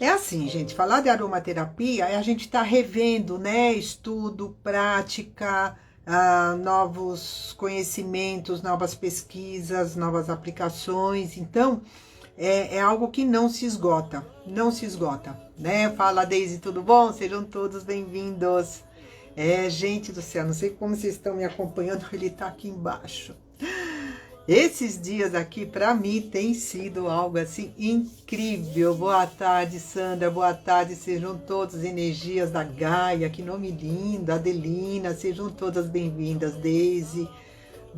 É assim, gente, falar de aromaterapia é a gente tá revendo, né? Estudo, prática, novos conhecimentos, novas pesquisas, novas aplicações. Então, é algo que não se esgota, não se esgota, né? Fala, Deise, tudo bom? Sejam todos bem-vindos. Gente do céu, não sei como vocês estão me acompanhando, ele tá aqui embaixo. Esses dias aqui, para mim, tem sido algo assim incrível. Boa tarde, Sandra. Boa tarde, sejam todas energias da Gaia. Que nome lindo, Adelina. Sejam todas bem-vindas, Deise.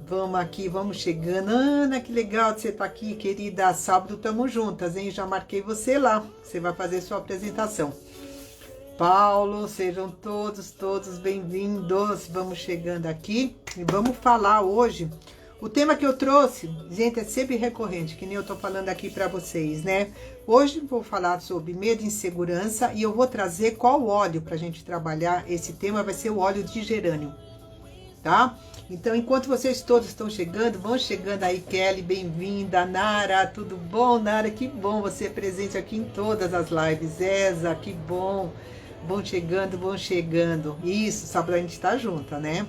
Vamos aqui, vamos chegando. Ana, que legal de você estar aqui, querida. Sábado tamo juntas, hein? Já marquei você lá. Você vai fazer sua apresentação. Paulo, sejam todos bem-vindos. Vamos chegando aqui e vamos falar hoje. O tema que eu trouxe, gente, é sempre recorrente, que nem eu tô falando aqui para vocês, né? Hoje vou falar sobre medo e insegurança e eu vou trazer qual óleo pra gente trabalhar esse tema, vai ser o óleo de gerânio, tá? Então, enquanto vocês todos estão chegando, vão chegando aí, Kelly, bem-vinda, Nara, tudo bom, Nara? Que bom você presente aqui em todas as lives, Eza, que bom, vão chegando, isso, só pra gente estar junta, né?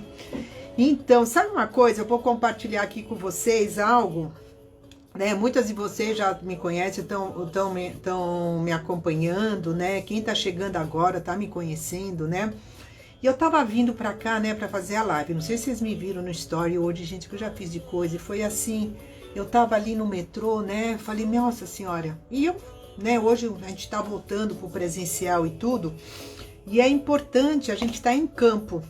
Então, sabe uma coisa? Eu vou compartilhar aqui com vocês algo, né? Muitas de vocês já me conhecem, estão me acompanhando, né? Quem tá chegando agora tá me conhecendo, né? E eu tava vindo pra cá, né, pra fazer a live. Não sei se vocês me viram no story hoje, gente, que eu já fiz de coisa. E foi assim, eu tava ali no metrô, né? Falei, nossa senhora. E eu, né, hoje a gente tá voltando pro presencial e tudo. E é importante a gente estar em campo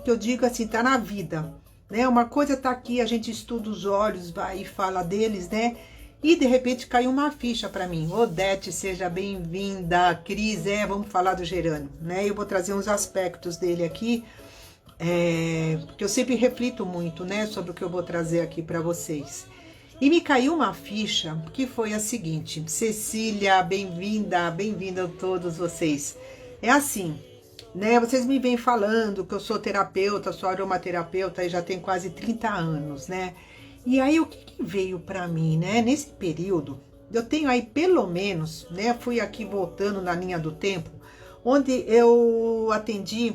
que eu digo assim, tá na vida, né? Uma coisa tá aqui, a gente estuda os olhos, vai e fala deles, né? E de repente caiu uma ficha para mim. Odete, seja bem-vinda. Cris, vamos falar do gerânio, né? Eu vou trazer uns aspectos dele aqui, porque eu sempre reflito muito, né, sobre o que eu vou trazer aqui para vocês. E me caiu uma ficha que foi a seguinte: Cecília, bem-vinda a todos vocês. É assim, né? Vocês me vêm falando que eu sou terapeuta, sou aromaterapeuta e já tem quase 30 anos, né? E aí o que veio para mim, né? Nesse período, eu tenho aí pelo menos, né? Fui aqui voltando na linha do tempo, onde eu atendi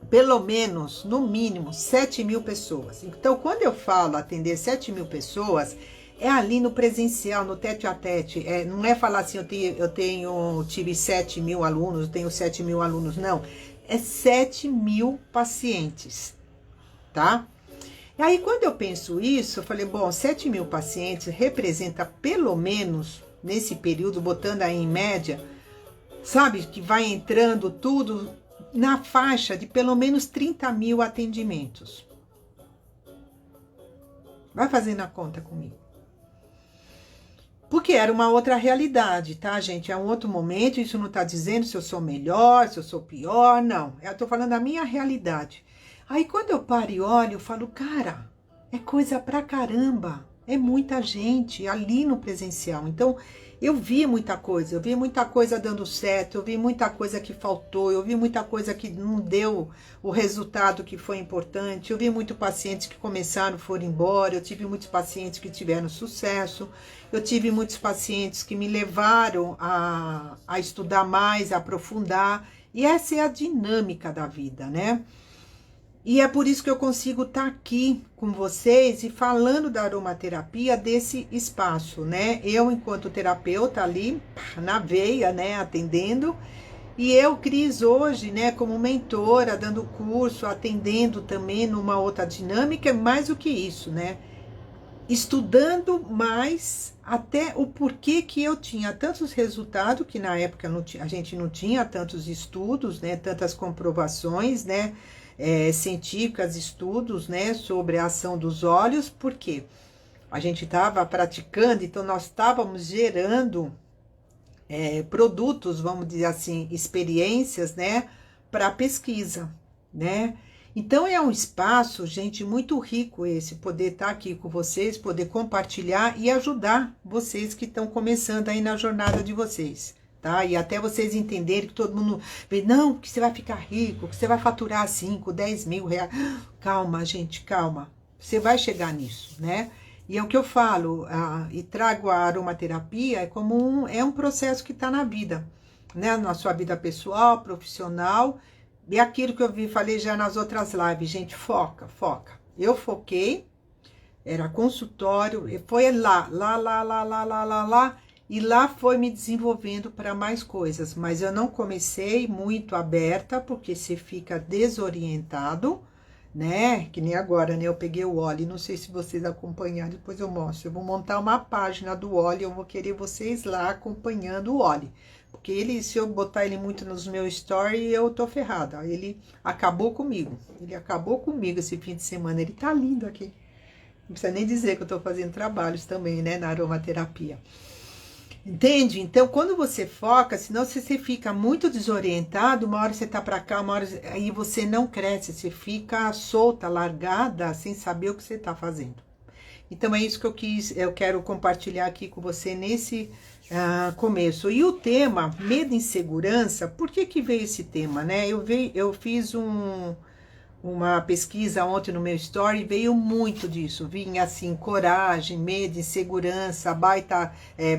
pelo menos, no mínimo, 7.000 pessoas. Então, quando eu falo atender 7.000 pessoas, é ali no presencial, no tete a tete. Não é falar assim, tive 7.000 alunos, eu tenho 7.000 alunos, não. É 7.000 pacientes, tá? E aí, quando eu penso isso, eu falei, bom, 7.000 pacientes representa pelo menos, nesse período, botando aí em média, sabe, que vai entrando tudo na faixa de pelo menos 30.000 atendimentos. Vai fazendo a conta comigo. Porque era uma outra realidade, tá, gente? É um outro momento, isso não tá dizendo se eu sou melhor, se eu sou pior, não. Eu tô falando da minha realidade. Aí quando eu paro e olho, eu falo, cara, é coisa pra caramba. É muita gente ali no presencial. Então, eu vi muita coisa dando certo, eu vi muita coisa que faltou, eu vi muita coisa que não deu o resultado que foi importante, eu vi muitos pacientes que começaram e foram embora, eu tive muitos pacientes que tiveram sucesso, eu tive muitos pacientes que me levaram a estudar mais, a aprofundar, e essa é a dinâmica da vida, né? E é por isso que eu consigo estar aqui com vocês e falando da aromaterapia desse espaço, né? Eu, enquanto terapeuta ali, na veia, né, atendendo. E eu, Cris, hoje, né, como mentora, dando curso, atendendo também numa outra dinâmica, mais do que isso, né? Estudando mais até o porquê que eu tinha tantos resultados, que na época a gente não tinha tantos estudos, né, tantas comprovações, né, científicas, estudos, né, sobre a ação dos óleos, porque a gente estava praticando, então nós estávamos gerando produtos, vamos dizer assim, experiências, né, para pesquisa, né. Então é um espaço, gente, muito rico esse, poder estar aqui com vocês, poder compartilhar e ajudar vocês que estão começando aí na jornada de vocês. Tá? E até vocês entenderem que todo mundo vê, não, que você vai ficar rico, que você vai faturar 5, 10 mil reais. Calma, gente, calma. Você vai chegar nisso, né? E é o que eu falo, e trago a aromaterapia é um processo que está na vida, né? Na sua vida pessoal, profissional, e aquilo que falei já nas outras lives, gente, foca, foca. Eu foquei, era consultório, e foi lá, e lá foi me desenvolvendo para mais coisas, mas eu não comecei muito aberta, porque você fica desorientado, né? Que nem agora, né? Eu peguei o óleo, não sei se vocês acompanharam, depois eu mostro. Eu vou montar uma página do óleo, eu vou querer vocês lá acompanhando o óleo. Porque ele, se eu botar ele muito nos meus stories, eu tô ferrada. Ele acabou comigo. Ele acabou comigo esse fim de semana. Ele tá lindo aqui. Não precisa nem dizer que eu tô fazendo trabalhos também, né? Na aromaterapia. Entende? Então, quando você foca, senão você fica muito desorientado, uma hora você tá para cá, uma hora aí você não cresce, você fica solta, largada, sem saber o que você tá fazendo. Então, é isso que eu quero compartilhar aqui com você nesse começo. E o tema, medo e insegurança, por que veio esse tema, né? Eu fiz uma pesquisa ontem no meu story, veio muito disso, vinha assim, coragem, medo, insegurança,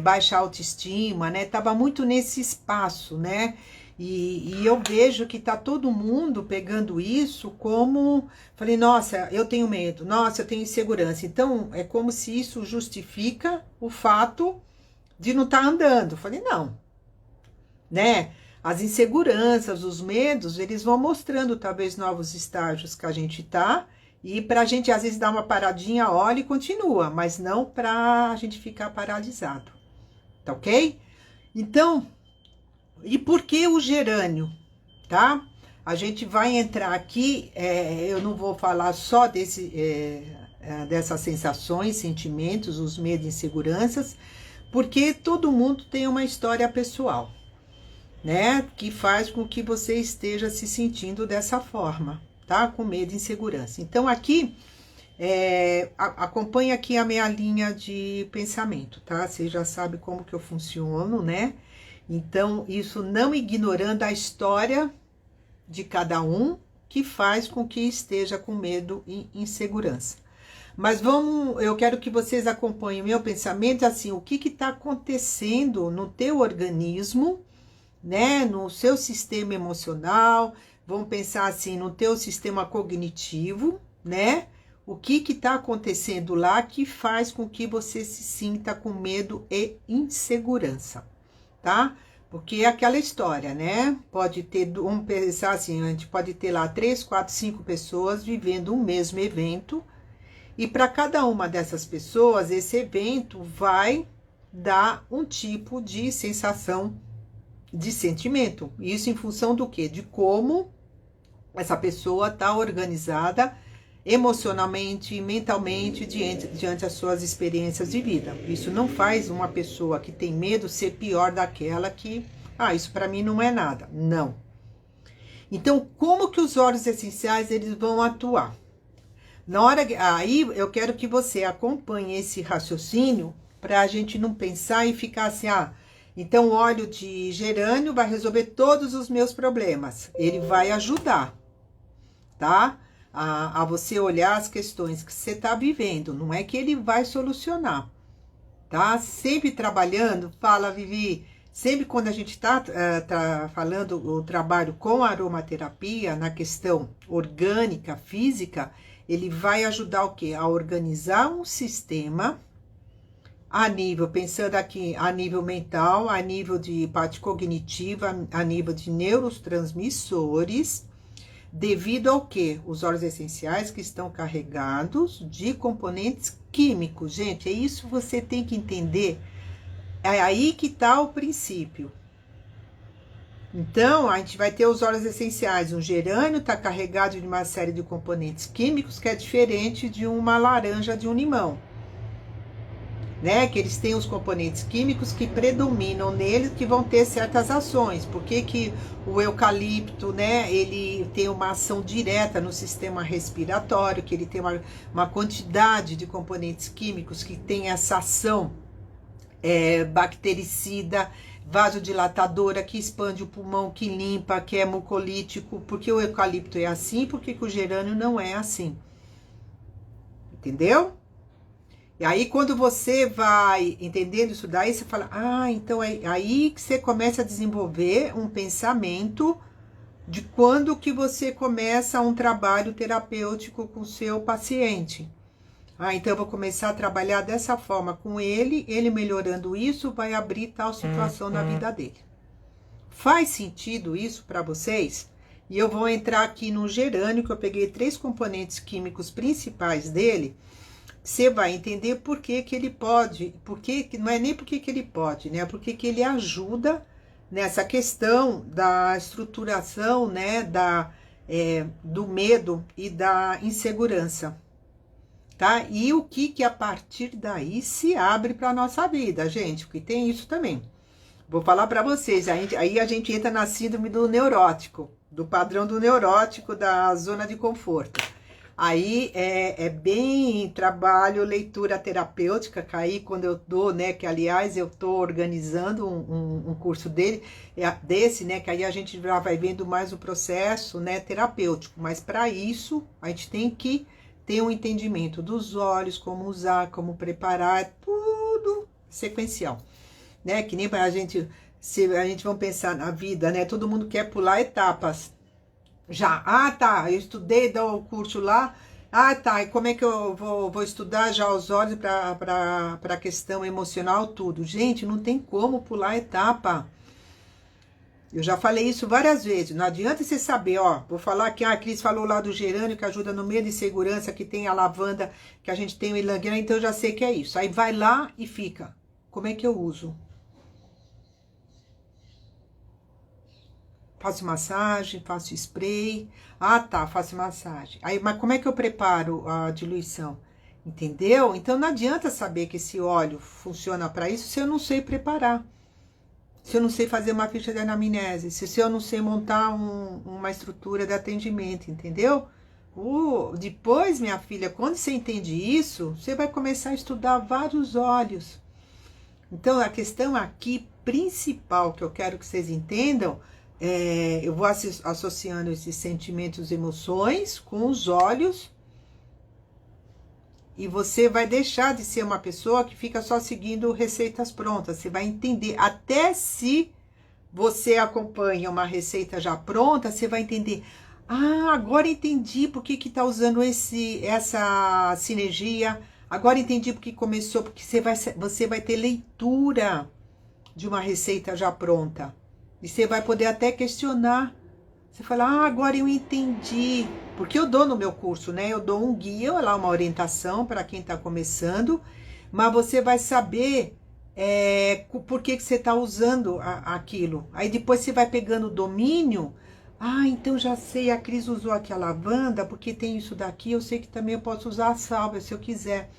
baixa autoestima, né, tava muito nesse espaço, né, e eu vejo que tá todo mundo pegando isso como, falei, nossa, eu tenho medo, nossa, eu tenho insegurança, então é como se isso justifica o fato de não estar andando, falei, não, né, as inseguranças, os medos, eles vão mostrando talvez novos estágios que a gente tá, e pra gente às vezes dar uma paradinha, olha e continua, mas não pra gente ficar paralisado, tá ok? Então, e por que o gerânio, tá? A gente vai entrar aqui, eu não vou falar só dessas sensações, sentimentos, os medos e inseguranças, porque todo mundo tem uma história pessoal, né, que faz com que você esteja se sentindo dessa forma, tá? Com medo e insegurança. Então, aqui, acompanha aqui a minha linha de pensamento, tá? Você já sabe como que eu funciono, né? Então, isso não ignorando a história de cada um, que faz com que esteja com medo e insegurança. Mas eu quero que vocês acompanhem o meu pensamento, assim, o que está acontecendo no teu organismo, né, no seu sistema emocional, vamos pensar assim, no teu sistema cognitivo, né, o que está acontecendo lá que faz com que você se sinta com medo e insegurança, tá? Porque é aquela história, né, pode ter, vamos pensar assim, a gente pode ter lá 3, 4, 5 pessoas vivendo um mesmo evento, e para cada uma dessas pessoas, esse evento vai dar um tipo de sensação, de sentimento. Isso em função do quê? De como essa pessoa está organizada emocionalmente e mentalmente diante das suas experiências de vida. Isso não faz uma pessoa que tem medo ser pior daquela que, isso para mim não é nada. Não. Então, como que os óleos essenciais eles vão atuar? Na hora aí eu quero que você acompanhe esse raciocínio para a gente não pensar e ficar assim, então o óleo de gerânio vai resolver todos os meus problemas. Ele vai ajudar, tá? A você olhar as questões que você está vivendo. Não é que ele vai solucionar, tá? Sempre trabalhando, fala Vivi, sempre quando a gente está falando o trabalho com aromaterapia, na questão orgânica, física, ele vai ajudar o quê? A organizar um sistema a nível, pensando aqui, a nível mental, a nível de parte cognitiva, a nível de neurotransmissores, devido ao quê? Os óleos essenciais que estão carregados de componentes químicos. Gente, é isso que você tem que entender. É aí que está o princípio. Então, a gente vai ter os óleos essenciais. Um gerânio está carregado de uma série de componentes químicos que é diferente de uma laranja, de um limão, né? Que eles têm os componentes químicos que predominam neles, que vão ter certas ações. Por que que o eucalipto, né? Ele tem uma ação direta no sistema respiratório, que ele tem uma quantidade de componentes químicos que tem essa ação bactericida, vasodilatadora, que expande o pulmão, que limpa, que é mucolítico. Porque o eucalipto é assim, porque o gerânio não é assim. Entendeu? E aí, quando você vai entendendo isso daí, você fala, então é aí que você começa a desenvolver um pensamento de quando que você começa um trabalho terapêutico com o seu paciente. Então eu vou começar a trabalhar dessa forma com ele melhorando isso, vai abrir tal situação na vida dele. Faz sentido isso para vocês? E eu vou entrar aqui no gerânio, que eu peguei 3 componentes químicos principais dele. Você vai entender por que que ele pode, não é nem por que que ele pode, né? Por que que ele ajuda nessa questão da estruturação, né? Do medo e da insegurança. Tá? E o que a partir daí se abre para a nossa vida, gente, porque tem isso também. Vou falar para vocês, aí a gente entra na síndrome do neurótico, do padrão do neurótico, da zona de conforto. Aí é bem trabalho, leitura terapêutica, que aí quando eu dou, né, que aliás eu estou organizando um curso desse, né, que aí a gente já vai vendo mais o processo, né, terapêutico, mas para isso a gente tem que ter um entendimento dos olhos, como usar, como preparar, é tudo sequencial, né? Que nem para se a gente vamos pensar na vida, né? Todo mundo quer pular etapas. Já, tá, eu estudei, dou o curso lá, tá, e como é que eu vou estudar já os olhos para a questão emocional, tudo. Gente, não tem como pular etapa. Eu já falei isso várias vezes, não adianta você saber, vou falar que a Cris falou lá do gerânio, que ajuda no medo e segurança, que tem a lavanda, que a gente tem o ilangueira, então eu já sei que é isso. Aí vai lá e fica. Como é que eu uso? Faço massagem, faço spray. Tá, faço massagem. Aí, mas como é que eu preparo a diluição? Entendeu? Então não adianta saber que esse óleo funciona para isso se eu não sei preparar. Se eu não sei fazer uma ficha de anamnese, se eu não sei montar uma estrutura de atendimento, entendeu? Depois, minha filha, quando você entende isso, você vai começar a estudar vários óleos. Então, a questão aqui principal que eu quero que vocês entendam, eu vou associando esses sentimentos e emoções com os olhos, e você vai deixar de ser uma pessoa que fica só seguindo receitas prontas. Você vai entender, até se você acompanha uma receita já pronta, você vai entender, agora entendi por que está usando essa sinergia, agora entendi por que começou, porque você vai ter leitura de uma receita já pronta. E você vai poder até questionar. Você fala, agora eu entendi. Porque eu dou no meu curso, né? Eu dou um guia, lá uma orientação para quem está começando, mas você vai saber por que você está usando aquilo. Aí depois você vai pegando o domínio. Então já sei, a Cris usou aqui a lavanda, porque tem isso daqui, eu sei que também eu posso usar a sálvia se eu quiser.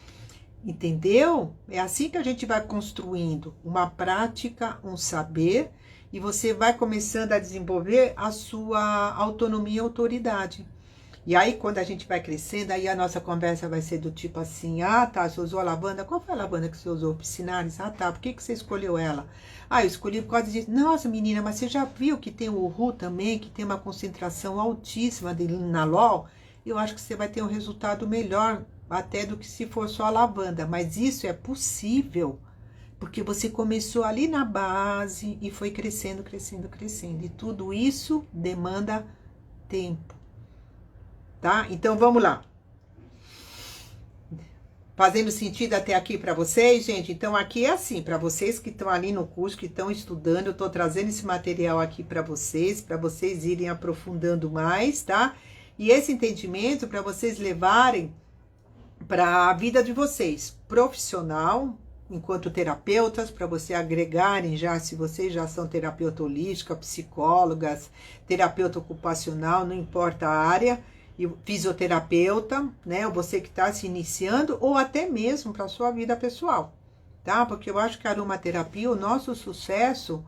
Entendeu? É assim que a gente vai construindo uma prática, um saber, e você vai começando a desenvolver a sua autonomia e autoridade. E aí, quando a gente vai crescendo, aí a nossa conversa vai ser do tipo assim, tá, você usou a lavanda, qual foi a lavanda que você usou? Piscinares? Tá, por que você escolheu ela? Eu escolhi por causa disso. Nossa, menina, mas você já viu que tem o uhu também, que tem uma concentração altíssima de linalol? Eu acho que você vai ter um resultado melhor, até do que se for só a lavanda. Mas isso é possível, porque você começou ali na base e foi crescendo, crescendo, crescendo. E tudo isso demanda tempo. Tá? Então, vamos lá. Fazendo sentido até aqui para vocês, gente? Então, aqui é assim, para vocês que estão ali no curso, que estão estudando, eu estou trazendo esse material aqui para vocês irem aprofundando mais, tá? E esse entendimento para vocês levarem para a vida de vocês, profissional, enquanto terapeutas, para você agregarem já, se vocês já são terapeuta holística, psicólogas, terapeuta ocupacional, não importa a área, e fisioterapeuta, né, ou você que está se iniciando, ou até mesmo para a sua vida pessoal, tá? Porque eu acho que a aromaterapia, o nosso sucesso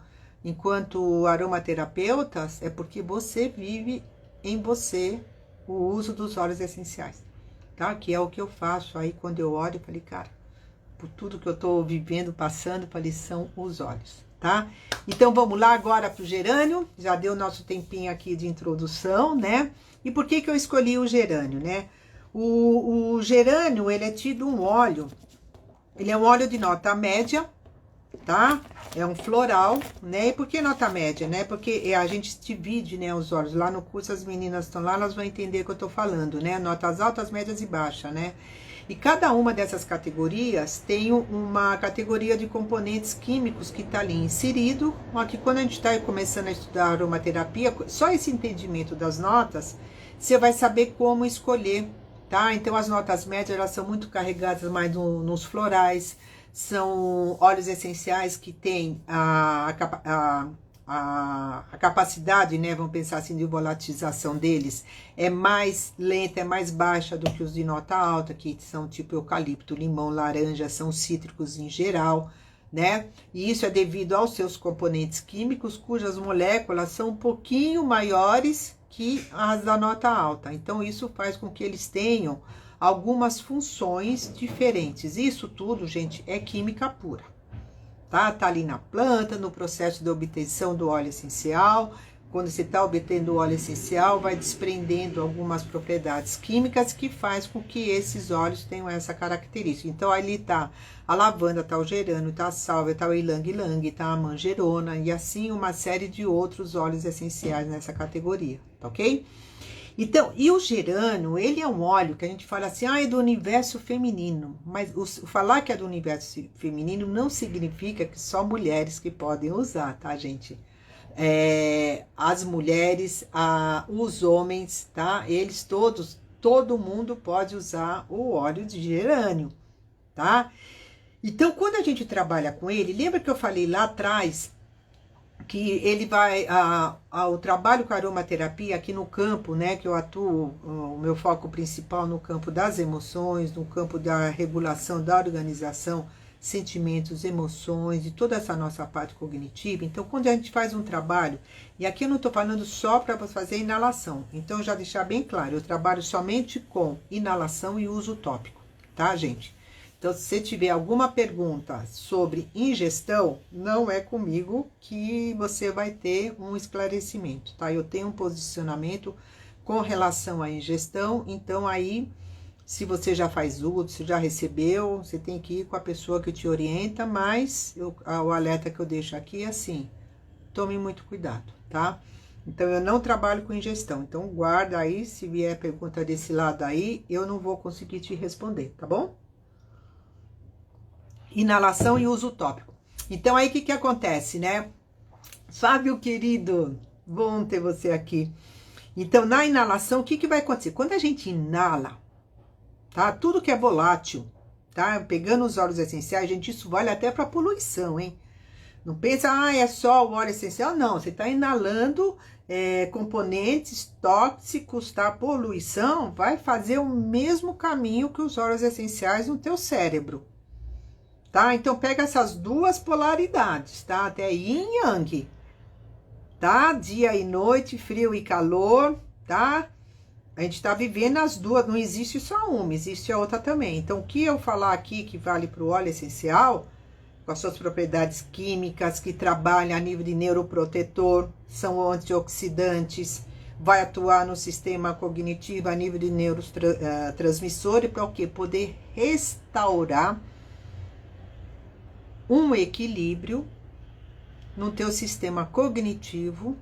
enquanto aromaterapeutas é porque você vive em você o uso dos óleos essenciais, tá? Que é o que eu faço aí quando eu olho, eu falei, cara, por tudo que eu estou vivendo, passando, falei, são os óleos, tá? Então vamos lá agora para o gerânio, já deu nosso tempinho aqui de introdução, né? E por que eu escolhi o gerânio, né? O gerânio, ele é tido um óleo Ele é um óleo de nota média, tá? É um floral, né? E por que nota média, né? Porque a gente divide, né, os óleos. Lá no curso, as meninas estão lá, elas vão entender o que eu tô falando, né? Notas altas, médias e baixas, né? E cada uma dessas categorias tem uma categoria de componentes químicos que está ali inserido. Ó, que quando a gente está começando a estudar aromaterapia, só esse entendimento das notas, você vai saber como escolher, tá? Então, as notas médias, elas são muito carregadas mais nos florais, são óleos essenciais que têm a capacidade, né, vamos pensar assim, de volatilização deles é mais lenta, é mais baixa do que os de nota alta, que são tipo eucalipto, limão, laranja, são cítricos em geral, né? E isso é devido aos seus componentes químicos, cujas moléculas são um pouquinho maiores que as da nota alta. Então, isso faz com que eles tenham algumas funções diferentes. Isso tudo, gente, é química pura. Tá ali na planta, no processo de obtenção do óleo essencial. Quando você está obtendo o óleo essencial, vai desprendendo algumas propriedades químicas que faz com que esses óleos tenham essa característica. Então, ali tá a lavanda, tá o gerânio, tá a sálvia, tá o ilang-ilang, tá a manjerona e assim uma série de outros óleos essenciais nessa categoria, tá ok? Então, e o gerânio, ele é um óleo que a gente fala assim, é do universo feminino. Mas falar que é do universo feminino não significa que só mulheres que podem usar, tá, gente? As mulheres, os homens, tá? Eles todos, todo mundo pode usar o óleo de gerânio, tá? Então, quando a gente trabalha com ele, lembra que eu falei lá atrás que ele vai, o trabalho com a aromaterapia aqui no campo, né, que eu atuo, o meu foco principal no campo das emoções, no campo da regulação, da organização, sentimentos, emoções e toda essa nossa parte cognitiva. Então, quando a gente faz um trabalho, e aqui eu não estou falando só para fazer inalação, então já deixar bem claro, eu trabalho somente com inalação e uso tópico, tá, gente? Então, se você tiver alguma pergunta sobre ingestão, não é comigo que você vai ter um esclarecimento, tá? Eu tenho um posicionamento com relação à ingestão, então aí, se você já faz uso, se já recebeu, você tem que ir com a pessoa que te orienta, mas o alerta que eu deixo aqui é assim, tome muito cuidado, tá? Então, eu não trabalho com ingestão, então guarda aí, se vier pergunta desse lado aí, eu não vou conseguir te responder, tá bom? Inalação e uso tópico. Então, aí, o que acontece, né? Fábio, querido, bom ter você aqui. Então, na inalação, o que vai acontecer? Quando a gente inala, tá? Tudo que é volátil, tá? Pegando os óleos essenciais, gente, isso vale até para poluição, hein? Não pensa, é só o óleo essencial. Não, você tá inalando componentes tóxicos, tá? Poluição vai fazer o mesmo caminho que os óleos essenciais no teu cérebro. Tá? Então, pega essas duas polaridades, tá? Até yin e yang, tá? Dia e noite, frio e calor, tá? A gente tá vivendo as duas, não existe só uma, existe a outra também. Então, o que eu falar aqui que vale para o óleo essencial, com as suas propriedades químicas, que trabalham a nível de neuroprotetor, são antioxidantes, vai atuar no sistema cognitivo a nível de neurotransmissor, e para o quê? Poder restaurar um equilíbrio no teu sistema cognitivo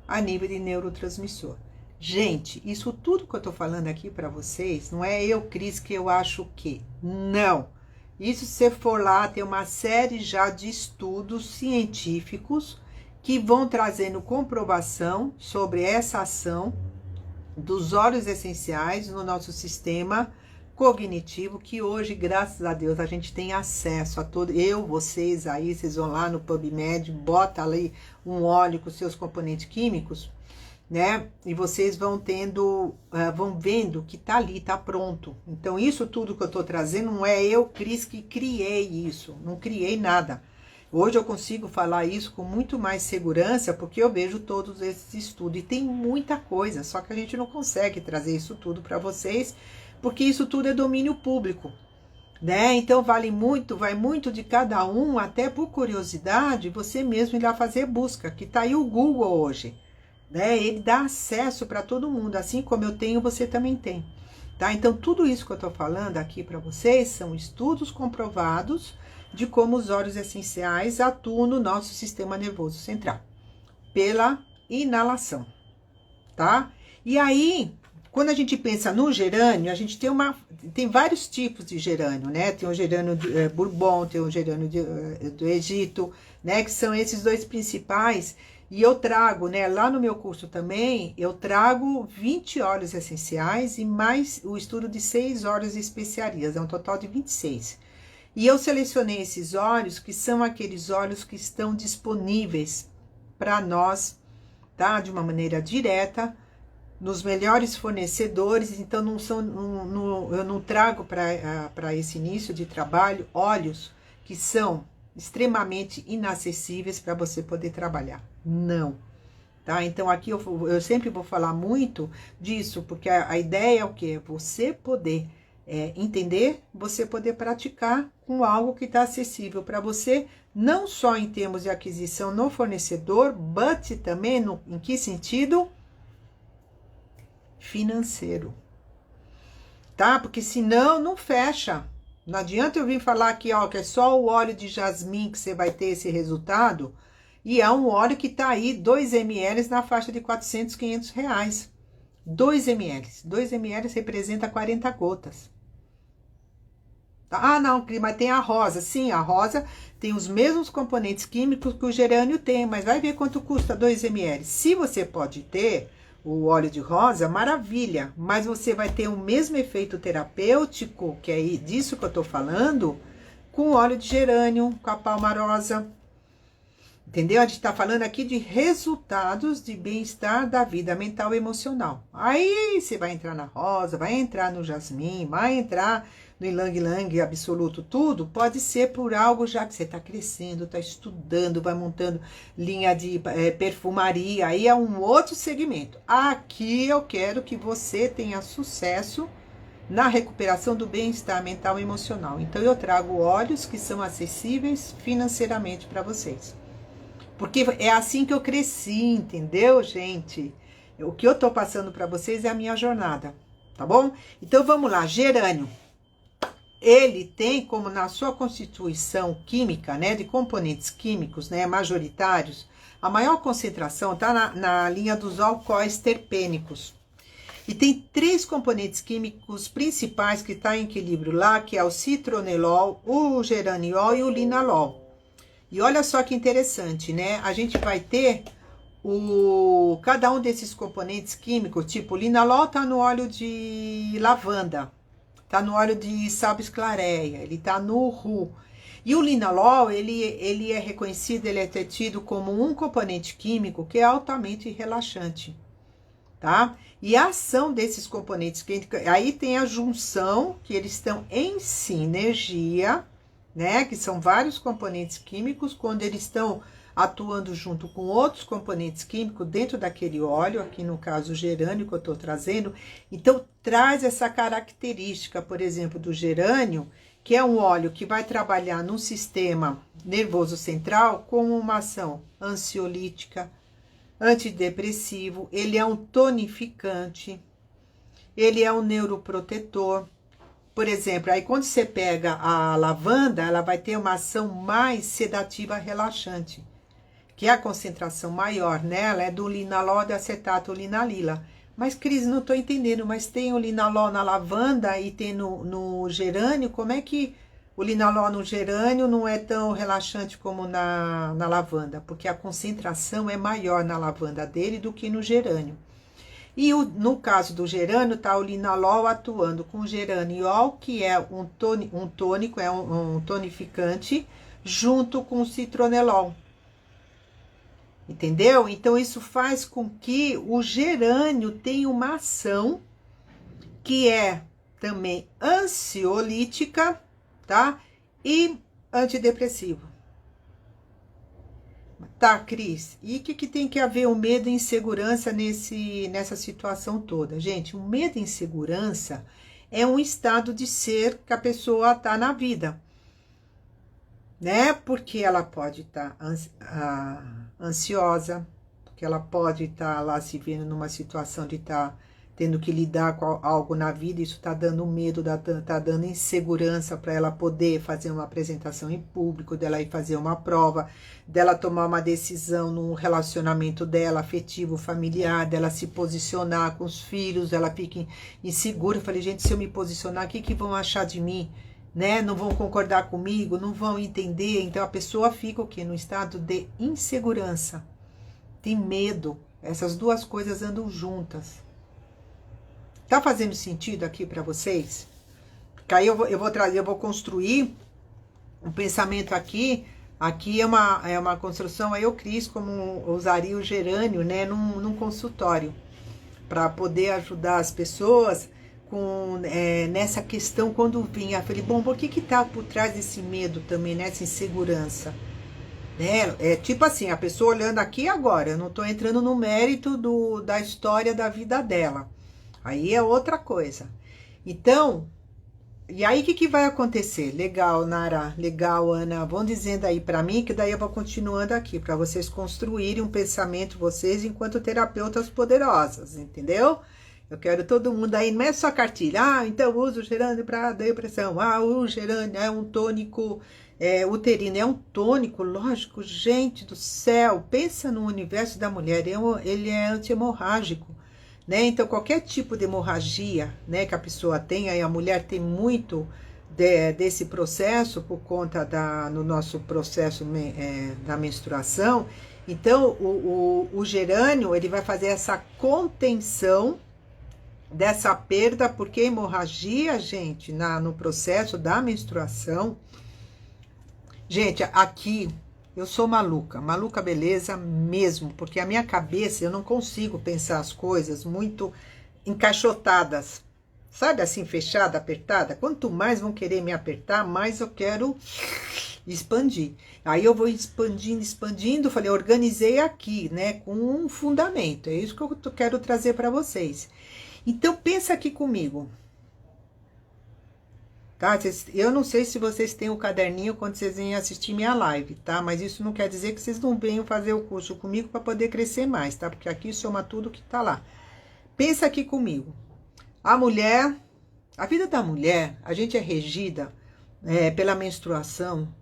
a nível de neurotransmissor. Gente, isso tudo que eu tô falando aqui para vocês, não é eu, Cris, que eu acho que. Não. Isso, se você for lá, tem uma série já de estudos científicos que vão trazendo comprovação sobre essa ação dos óleos essenciais no nosso sistema cognitivo, que hoje, graças a Deus, a gente tem acesso a todo, vocês aí, vocês vão lá no PubMed, bota ali um óleo com seus componentes químicos, né, e vocês vão tendo, vão vendo que tá ali, tá pronto. Então, isso tudo que eu tô trazendo, não é eu, Cris, que criei isso, não criei nada. Hoje eu consigo falar isso com muito mais segurança, porque eu vejo todos esses estudos, e tem muita coisa, só que a gente não consegue trazer isso tudo para vocês, porque isso tudo é domínio público, né? Então vai muito de cada um, até por curiosidade, você mesmo ir lá fazer busca, que tá aí o Google hoje, né? Ele dá acesso para todo mundo, assim como eu tenho, você também tem. tá? Então, tudo isso que eu tô falando aqui para vocês são estudos comprovados de como os óleos essenciais atuam no nosso sistema nervoso central, pela inalação, tá? E aí, quando a gente pensa no gerânio, a gente tem vários tipos de gerânio, né? Tem o gerânio Bourbon, tem o gerânio do Egito, né? Que são esses dois principais. E eu trago, né? Lá no meu curso também, eu trago 20 óleos essenciais e mais o estudo de 6 óleos e especiarias, é um total de 26. E eu selecionei esses óleos que são aqueles óleos que estão disponíveis para nós, tá? De uma maneira direta, nos melhores fornecedores. Então, eu não trago para esse início de trabalho óleos que são extremamente inacessíveis para você poder trabalhar. Não, tá? Então, aqui eu sempre vou falar muito disso, porque a ideia é o quê? Você poder entender, você poder praticar com algo que está acessível para você, não só em termos de aquisição no fornecedor, but também em que sentido? Financeiro, tá? Porque senão não fecha. Não adianta eu vir falar aqui, ó, que é só o óleo de jasmim que você vai ter esse resultado, e é um óleo que tá aí 2 ml na faixa de 400, 500 reais. 2 ml. 2 ml representa 40 gotas. Ah, não, mas tem a rosa. Sim, a rosa tem os mesmos componentes químicos que o gerânio tem, mas vai ver quanto custa 2 ml. Se você pode ter o óleo de rosa, maravilha, mas você vai ter o mesmo efeito terapêutico, que é disso que eu tô falando, com o óleo de gerânio, com a palmarosa. Entendeu? A gente tá falando aqui de resultados de bem-estar da vida mental e emocional. Aí você vai entrar na rosa, vai entrar no jasmim, vai entrar no ylang-ylang absoluto, tudo pode ser por algo já que você está crescendo, está estudando, vai montando linha de perfumaria, aí é um outro segmento. Aqui eu quero que você tenha sucesso na recuperação do bem-estar mental e emocional. Então eu trago óleos que são acessíveis financeiramente para vocês. Porque é assim que eu cresci, entendeu, gente? O que eu tô passando para vocês é a minha jornada, tá bom? Então vamos lá, gerânio. Ele tem como na sua constituição química, né, de componentes químicos, né, majoritários, a maior concentração está na linha dos alcoóis terpênicos. E tem 3 componentes químicos principais que estão em equilíbrio lá, que é o citronelol, o geraniol e o linalol. E olha só que interessante, né? A gente vai ter cada um desses componentes químicos, tipo, o linalol está no óleo de lavanda, tá no óleo de salve-esclareia, ele tá no RU. E o linalol, ele é reconhecido, ele é tido como um componente químico que é altamente relaxante, tá? E a ação desses componentes químicos, aí tem a junção, que eles estão em sinergia, né? Que são vários componentes químicos, quando eles estão atuando junto com outros componentes químicos dentro daquele óleo, aqui no caso o gerânio que eu estou trazendo. Então, traz essa característica, por exemplo, do gerânio, que é um óleo que vai trabalhar no sistema nervoso central como uma ação ansiolítica, antidepressivo, ele é um tonificante, ele é um neuroprotetor. Por exemplo, aí quando você pega a lavanda, ela vai ter uma ação mais sedativa relaxante, que é a concentração maior nela é do linalol de acetato linalila. Mas, Cris, não estou entendendo, mas tem o linalol na lavanda e tem no gerânio, como é que o linalol no gerânio não é tão relaxante como na lavanda? Porque a concentração é maior na lavanda dele do que no gerânio. E no caso do gerânio, tá o linalol atuando com o geraniol, que é um tônico, é um tonificante, junto com o citronelol. Entendeu? Então, isso faz com que o gerânio tenha uma ação que é também ansiolítica, tá? E antidepressivo. Tá, Cris, e o que tem que haver o medo e insegurança nessa situação toda? Gente, o medo e insegurança é um estado de ser que a pessoa tá na vida, né? Porque ela pode estar ansiosa, porque ela pode estar lá se vendo numa situação de estar tendo que lidar com algo na vida, isso está dando medo, está dando insegurança para ela poder fazer uma apresentação em público, dela ir fazer uma prova, dela tomar uma decisão num relacionamento dela, afetivo, familiar, dela se posicionar com os filhos, ela fica insegura. Eu falei, gente, se eu me posicionar, o que vão achar de mim? Né? Não vão concordar comigo, não vão entender. Então a pessoa fica o quê? No estado de insegurança, tem medo. Essas duas coisas andam juntas. Tá fazendo sentido aqui para vocês? Porque aí eu vou construir um pensamento aqui. Aqui é uma construção, aí eu, Cris, como usaria o gerânio, né, num consultório, para poder ajudar as pessoas com nessa questão quando vinha. Eu falei, bom, por que tá por trás desse medo também, nessa insegurança? Né? É tipo assim, a pessoa olhando aqui agora, eu não tô entrando no mérito da história da vida dela. Aí é outra coisa. Então, e aí o que vai acontecer? Legal, Nara, legal, Ana. Vão dizendo aí para mim que daí eu vou continuando aqui, para vocês construírem um pensamento, vocês enquanto terapeutas poderosas, entendeu? Eu quero todo mundo aí, não é só cartilha. Ah, então uso o gerânio para depressão. Ah, o gerânio é um tônico uterino, é um tônico, lógico, gente do céu. Pensa no universo da mulher, ele é anti-hemorrágico. Né? Então, qualquer tipo de hemorragia, né, que a pessoa tenha, e a mulher tem muito desse processo por conta no nosso processo da menstruação. Então, o gerânio, ele vai fazer essa contenção dessa perda, porque hemorragia, gente, no processo da menstruação. Gente, aqui eu sou maluca beleza mesmo, porque a minha cabeça, eu não consigo pensar as coisas muito encaixotadas, sabe assim, fechada, apertada. Quanto mais vão querer me apertar, mais eu quero expandir. Aí eu vou expandindo, falei, organizei aqui, né, com um fundamento. É isso que eu quero trazer para vocês. Então, pensa aqui comigo. Tá? Eu não sei se vocês têm o caderninho quando vocês vêm assistir minha live, tá? Mas isso não quer dizer que vocês não venham fazer o curso comigo para poder crescer mais, tá? Porque aqui soma tudo que tá lá. Pensa aqui comigo. A mulher, a vida da mulher, a gente é regida pela menstruação,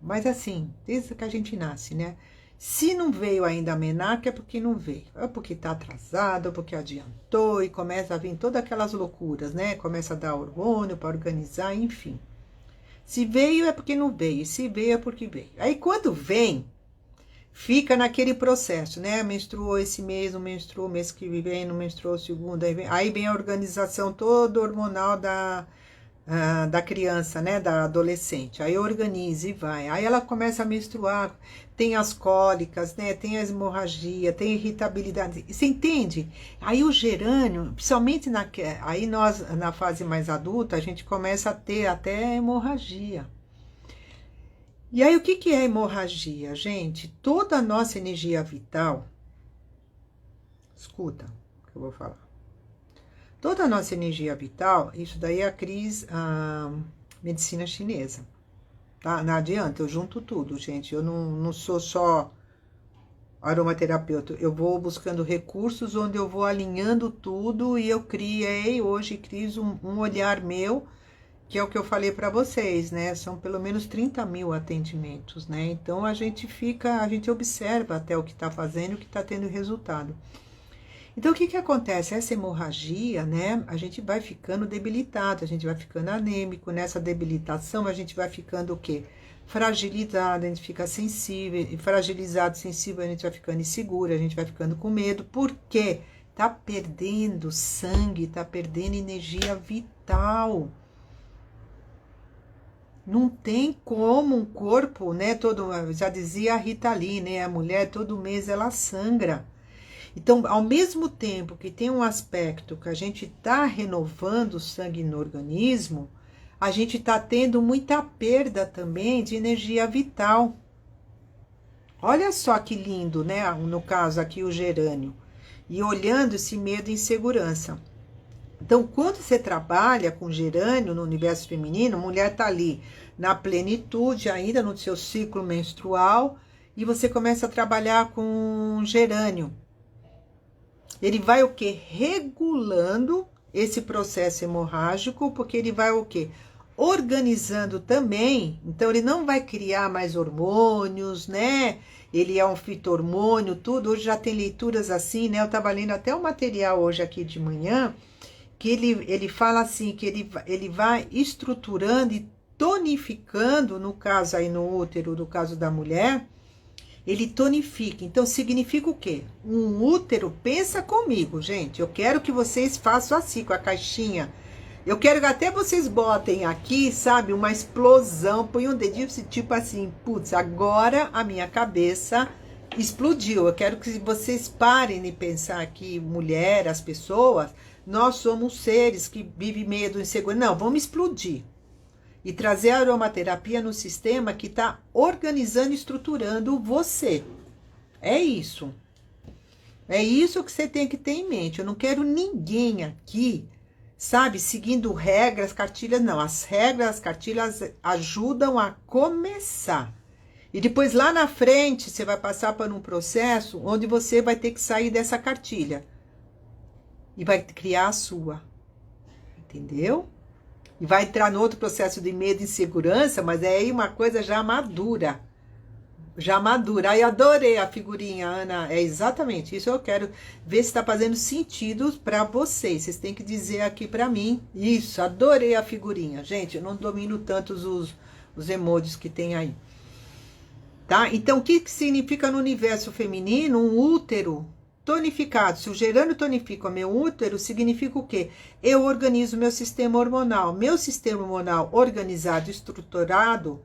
mas assim, desde que a gente nasce, né? Se não veio ainda a menarca, é porque não veio. É porque tá atrasado, é porque adiantou e começa a vir todas aquelas loucuras, né? Começa a dar hormônio para organizar, enfim. Se veio, é porque não veio. E se veio, é porque veio. Aí, quando vem, fica naquele processo, né? Menstruou esse mês, não menstruou, mês que vem, não menstruou o segundo. Aí vem a organização toda hormonal da criança, né, da adolescente. Aí organiza e vai. Aí ela começa a menstruar, tem as cólicas, né, tem a hemorragia, tem irritabilidade. Você entende? Aí o gerânio, principalmente aí nós, na fase mais adulta, a gente começa a ter até hemorragia. E aí o que é hemorragia, gente? Toda a nossa energia vital, escuta o que eu vou falar. Toda a nossa energia vital, isso daí é a medicina chinesa, tá? Não adianta, eu junto tudo, gente. Eu não sou só aromaterapeuta, eu vou buscando recursos onde eu vou alinhando tudo e eu criei hoje, Cris, um olhar meu, que é o que eu falei para vocês, né? São pelo menos 30 mil atendimentos, né? Então a gente observa até o que está fazendo e o que está tendo resultado. Então, o que acontece? Essa hemorragia, né? A gente vai ficando debilitado, a gente vai ficando anêmico. Nessa debilitação, a gente vai ficando o quê? Fragilizado, a gente fica sensível. E fragilizado, sensível, a gente vai ficando inseguro, a gente vai ficando com medo. Por quê? Tá perdendo sangue, tá perdendo energia vital. Não tem como um corpo, né? Já dizia a Rita Lee, né? A mulher, todo mês, ela sangra. Então, ao mesmo tempo que tem um aspecto que a gente está renovando o sangue no organismo, a gente está tendo muita perda também de energia vital. Olha só que lindo, né? No caso aqui, o gerânio. E olhando esse medo e insegurança. Então, quando você trabalha com gerânio no universo feminino, a mulher está ali na plenitude, ainda no seu ciclo menstrual, e você começa a trabalhar com gerânio. Ele vai o quê? Regulando esse processo hemorrágico, porque ele vai o quê? Organizando também. Então, ele não vai criar mais hormônios, né? Ele é um fito-hormônio, tudo. Hoje já tem leituras assim, né? Eu estava lendo até o material hoje aqui de manhã, que ele fala assim, que ele vai estruturando e tonificando, no caso aí no útero, no caso da mulher, ele tonifica. Então, significa o quê? Um útero, pensa comigo, gente. Eu quero que vocês façam assim, com a caixinha. Eu quero que até vocês botem aqui, sabe, uma explosão. Põe um dedinho, tipo assim, putz, agora a minha cabeça explodiu. Eu quero que vocês parem de pensar que mulher, as pessoas, nós somos seres que vivem medo, insegurança. Não, vamos explodir. E trazer a aromaterapia no sistema que está organizando e estruturando você. É isso. É isso que você tem que ter em mente. Eu não quero ninguém aqui, sabe, seguindo regras, cartilhas. Não, as regras, as cartilhas ajudam a começar. E depois lá na frente você vai passar por um processo onde você vai ter que sair dessa cartilha. E vai criar a sua. Entendeu? E vai entrar no outro processo de medo e insegurança, mas é aí uma coisa já madura. Já madura. Aí adorei a figurinha, Ana. É exatamente isso. Eu quero ver se está fazendo sentido para vocês. Vocês têm que dizer aqui para mim. Isso, adorei a figurinha. Gente, eu não domino tantos os emojis que tem aí. Tá? Então, o que significa no universo feminino um útero tonificado? Se o gerânio tonifica o meu útero, significa o quê? Eu organizo meu sistema hormonal. Meu sistema hormonal organizado, estruturado,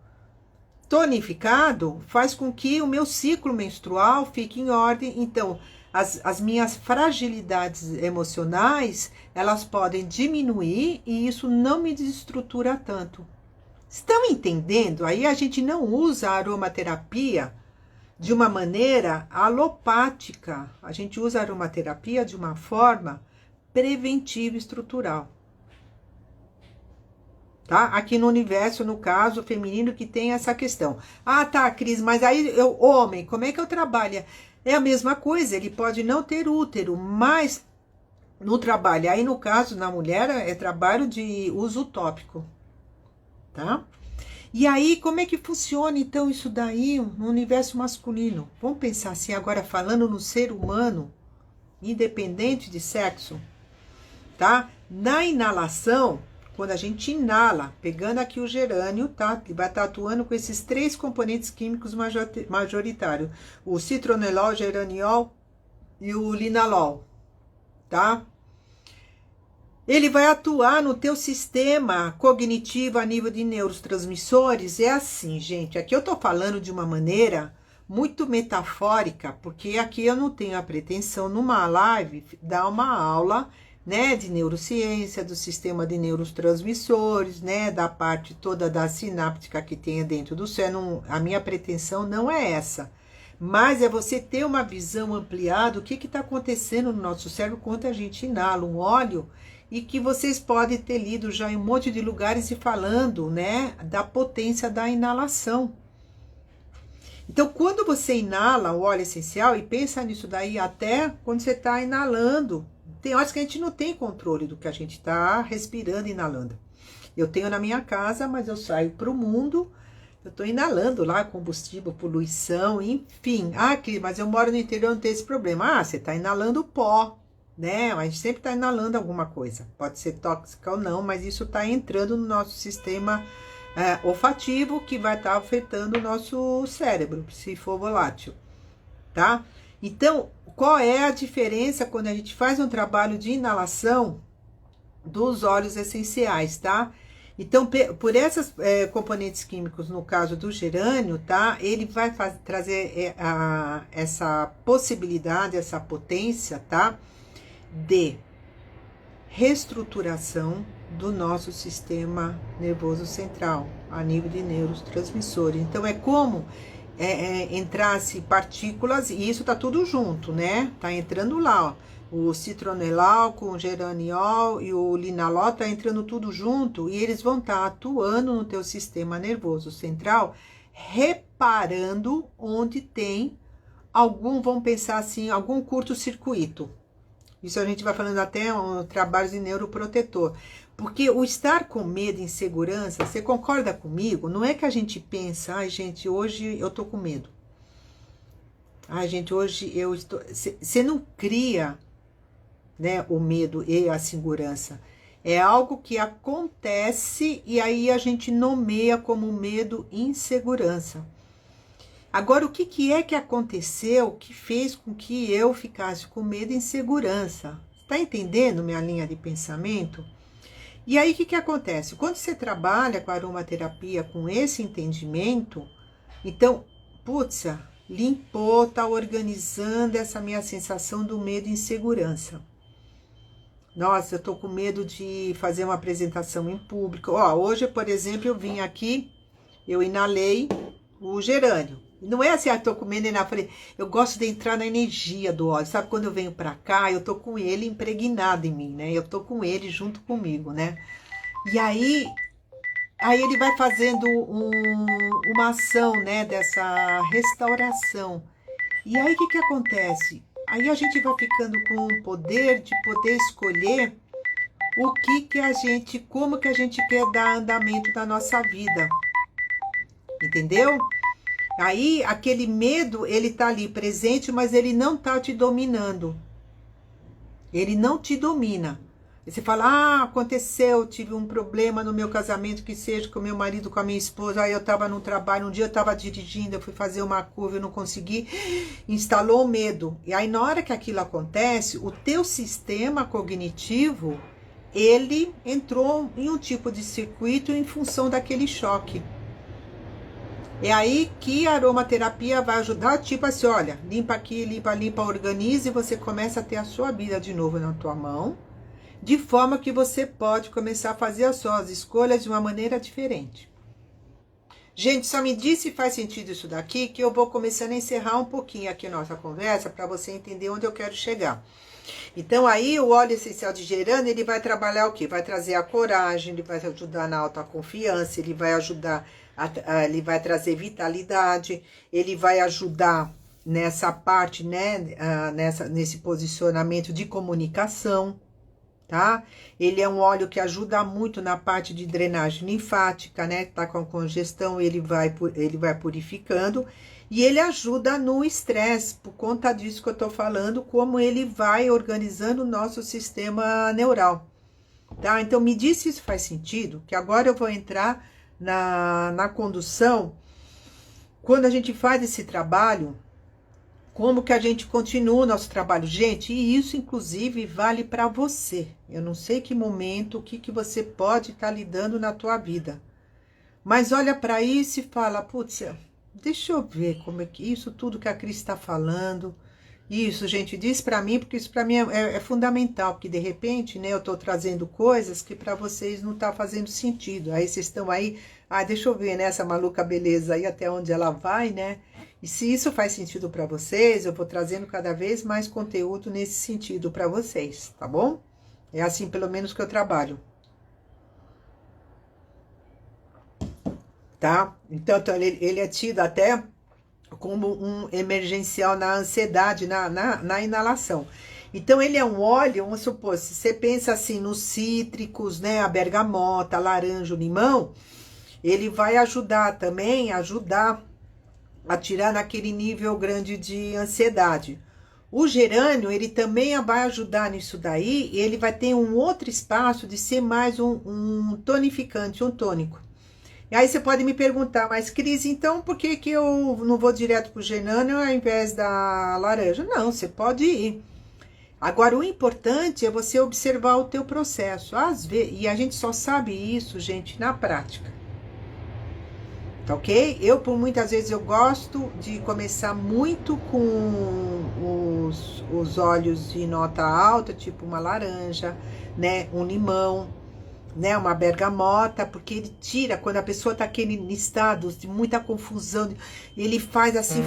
tonificado, faz com que o meu ciclo menstrual fique em ordem. Então, as minhas fragilidades emocionais, elas podem diminuir e isso não me desestrutura tanto. Estão entendendo? Aí a gente não usa a aromaterapia de uma maneira alopática. A gente usa a aromaterapia de uma forma preventiva e estrutural. Tá? Aqui no universo, no caso feminino, que tem essa questão. Ah, tá, Cris, mas aí homem, como é que eu trabalho? É a mesma coisa, ele pode não ter útero, mas no trabalho, aí no caso, na mulher, é trabalho de uso utópico. Tá? E aí, como é que funciona então isso daí no universo masculino? Vamos pensar assim, agora falando no ser humano, independente de sexo, tá? Na inalação, quando a gente inala, pegando aqui o gerânio, tá? Ele vai estar atuando com esses 3 componentes químicos majoritários: o citronelol, geraniol e o linalol, tá? Ele vai atuar no teu sistema cognitivo a nível de neurotransmissores. É assim, gente, aqui eu tô falando de uma maneira muito metafórica, porque aqui eu não tenho a pretensão, numa live, dar uma aula, né, de neurociência, do sistema de neurotransmissores, né, da parte toda da sináptica que tem dentro do cérebro. A minha pretensão não é essa, mas é você ter uma visão ampliada do que está acontecendo no nosso cérebro quando a gente inala um óleo, e que vocês podem ter lido já em um monte de lugares e falando, né, da potência da inalação. Então, quando você inala o óleo essencial, e pensa nisso daí até quando você está inalando, tem horas que a gente não tem controle do que a gente está respirando e inalando. Eu tenho na minha casa, mas eu saio para o mundo, eu estou inalando lá combustível, poluição, enfim. Ah, mas eu moro no interior, não tem esse problema. Ah, você está inalando pó, né? A gente sempre está inalando alguma coisa. Pode ser tóxica ou não, mas isso está entrando no nosso sistema olfativo, que vai estar afetando o nosso cérebro, se for volátil, tá? Então, qual é a diferença quando a gente faz um trabalho de inalação dos óleos essenciais, tá? Então, por esses componentes químicos, no caso do gerânio, tá? Ele vai trazer essa possibilidade, essa potência, tá? De reestruturação do nosso sistema nervoso central, a nível de neurotransmissores. Então, é como entrasse partículas, e isso tá tudo junto, né? Tá entrando lá, ó. O citronelol com o geraniol e o linalol tá entrando tudo junto, e eles vão estar atuando no teu sistema nervoso central, reparando onde tem vamos pensar assim, algum curto-circuito. Isso a gente vai falando até um trabalho de neuroprotetor. Porque o estar com medo e insegurança, você concorda comigo? Não é que a gente pensa, ai gente, hoje eu tô com medo. Ai gente, hoje eu estou... Você não cria, né, o medo e a insegurança. É algo que acontece e aí a gente nomeia como medo e insegurança. Agora, o que é que aconteceu que fez com que eu ficasse com medo e insegurança? Está entendendo minha linha de pensamento? E aí, o que acontece? Quando você trabalha com a aromaterapia com esse entendimento, então, putz, limpou, tá organizando essa minha sensação do medo e insegurança. Nossa, eu tô com medo de fazer uma apresentação em público. Ó, hoje, por exemplo, eu vim aqui, eu inalei o gerânio. Não é assim, tô com medo de inhalar. Eu gosto de entrar na energia do óleo. Sabe, quando eu venho pra cá, eu tô com ele impregnado em mim, né? Eu tô com ele junto comigo, né? E aí ele vai fazendo uma ação, né, dessa restauração. E aí, o que acontece? Aí a gente vai ficando com o poder de poder escolher o que a gente, como que a gente quer dar andamento na nossa vida. Entendeu? Aí, aquele medo, ele tá ali presente, mas ele não tá te dominando. Ele não te domina. E você fala, aconteceu, tive um problema no meu casamento, que seja com o meu marido, com a minha esposa, aí eu tava no trabalho, um dia eu tava dirigindo, eu fui fazer uma curva, eu não consegui, instalou o medo. E aí, na hora que aquilo acontece, o teu sistema cognitivo, ele entrou em um tipo de circuito em função daquele choque. É aí que a aromaterapia vai ajudar, tipo assim, olha, limpa aqui, limpa, organiza e você começa a ter a sua vida de novo na tua mão, de forma que você pode começar a fazer as suas escolhas de uma maneira diferente. Gente, só me diz se faz sentido isso daqui, que eu vou começando a encerrar um pouquinho aqui a nossa conversa, para você entender onde eu quero chegar. Então, aí, o óleo essencial de gerânio, ele vai trabalhar o quê? Vai trazer a coragem, ele vai ajudar na autoconfiança, ele vai ajudar, ele vai trazer vitalidade, ele vai ajudar nessa parte, né, nesse posicionamento de comunicação, tá? Ele é um óleo que ajuda muito na parte de drenagem linfática, né? Tá com congestão, ele vai purificando. E ele ajuda no estresse, por conta disso que eu tô falando, como ele vai organizando o nosso sistema neural, tá? Então, me diz se isso faz sentido, que agora eu vou entrar na condução. Quando a gente faz esse trabalho, como que a gente continua o nosso trabalho? Gente, e isso, inclusive, vale para você. Eu não sei que momento, o que você pode estar lidando na tua vida. Mas olha para isso e fala, putz, deixa eu ver como é que isso tudo que a Cris está falando. Isso, gente, diz para mim, porque isso para mim é fundamental, porque de repente, né, eu tô trazendo coisas que para vocês não tá fazendo sentido. Aí vocês estão aí, deixa eu ver, né, essa maluca beleza aí até onde ela vai, né? E se isso faz sentido para vocês, eu vou trazendo cada vez mais conteúdo nesse sentido para vocês, tá bom? É assim, pelo menos, que eu trabalho. Tá? Então ele é tido até como um emergencial na ansiedade, na inalação. Então, ele é um óleo, vamos supor, se você pensa assim nos cítricos, né, a bergamota, a laranja, o limão, ele vai ajudar também, a tirar naquele nível grande de ansiedade. O gerânio, ele também vai ajudar nisso daí, e ele vai ter um outro espaço de ser mais um tonificante, um tônico. E aí você pode me perguntar, mas Cris, então por que eu não vou direto pro gerânio ao invés da laranja? Não, você pode ir. Agora, o importante é você observar o teu processo. Às vezes, e a gente só sabe isso, gente, na prática. Tá ok? Por muitas vezes, eu gosto de começar muito com os óleos de nota alta, tipo uma laranja, né? Um limão, né? Uma bergamota, porque ele tira, quando a pessoa tá aquele estado de muita confusão, ele faz assim,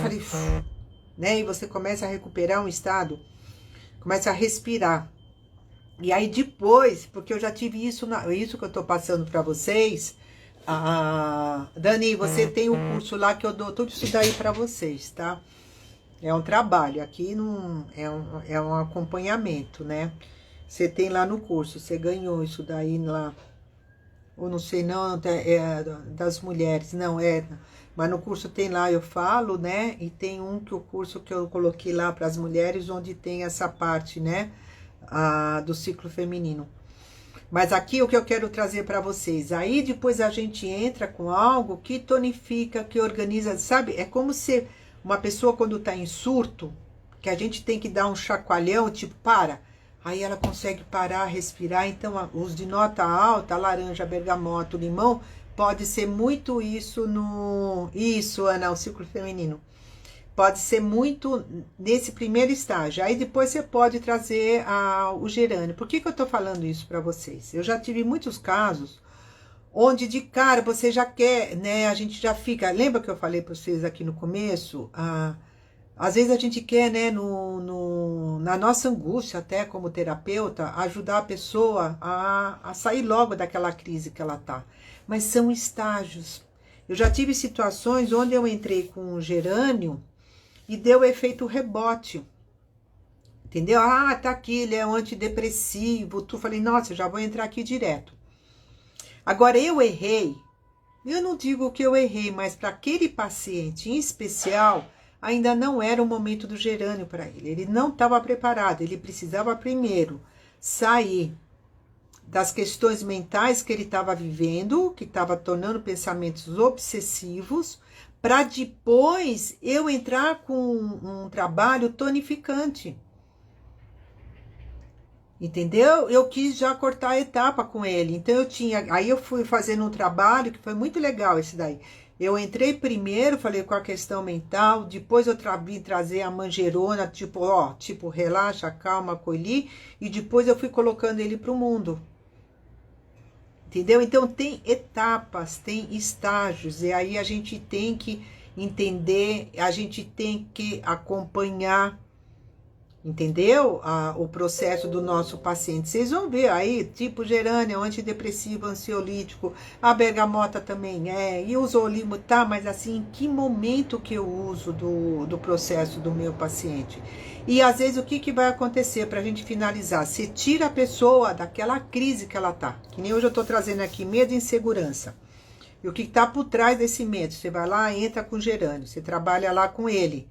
né? E você começa a recuperar um estado, começa a respirar. E aí depois, porque eu já tive isso que eu tô passando para vocês. Dani, você tem o curso lá que eu dou tudo isso daí para vocês, tá? É um trabalho, aqui não é um acompanhamento, né? Você tem lá no curso, você ganhou isso daí lá, ou não sei, não, é das mulheres, não, mas no curso tem lá, eu falo, né? E tem o curso que eu coloquei lá para as mulheres, onde tem essa parte, né? Do ciclo feminino. Mas aqui o que eu quero trazer para vocês, aí depois a gente entra com algo que tonifica, que organiza, sabe? É como se uma pessoa quando está em surto, que a gente tem que dar um chacoalhão, tipo, para. Aí ela consegue parar, respirar. Então, os de nota alta, laranja, bergamota, limão, pode ser muito isso no... Isso, Ana, o ciclo feminino. Pode ser muito nesse primeiro estágio. Aí depois você pode trazer o gerânio. Por que eu estou falando isso para vocês? Eu já tive muitos casos onde de cara você já quer, né? A gente já fica... Lembra que eu falei para vocês aqui no começo? Às vezes a gente quer, né, na nossa angústia, até como terapeuta, ajudar a pessoa a sair logo daquela crise que ela tá. Mas são estágios. Eu já tive situações onde eu entrei com um gerânio e deu efeito rebote. Entendeu? Tá aqui, ele é um antidepressivo. Falei, nossa, já vou entrar aqui direto. Agora, eu errei. Eu não digo que eu errei, mas para aquele paciente em especial, ainda não era o momento do gerânio para ele. Ele não estava preparado. Ele precisava primeiro sair das questões mentais que ele estava vivendo, que estava tornando pensamentos obsessivos, para depois eu entrar com um trabalho tonificante. Entendeu? Eu quis já cortar a etapa com ele. Então aí eu fui fazendo um trabalho que foi muito legal esse daí. Eu entrei primeiro, falei com a questão mental, depois eu vim trazer a manjerona, tipo, relaxa, calma, acolhi, e depois eu fui colocando ele para o mundo. Entendeu? Então tem etapas, tem estágios, e aí a gente tem que entender, a gente tem que acompanhar, entendeu? O processo do nosso paciente. Vocês vão ver aí, tipo gerânio, antidepressivo, ansiolítico, a bergamota também e o zolimo, tá? Mas assim, em que momento que eu uso do processo do meu paciente? E às vezes o que vai acontecer para a gente finalizar? Você tira a pessoa daquela crise que ela tá. Que nem hoje eu estou trazendo aqui, medo e insegurança. E o que está por trás desse medo? Você vai lá, entra com o gerânio, você trabalha lá com ele.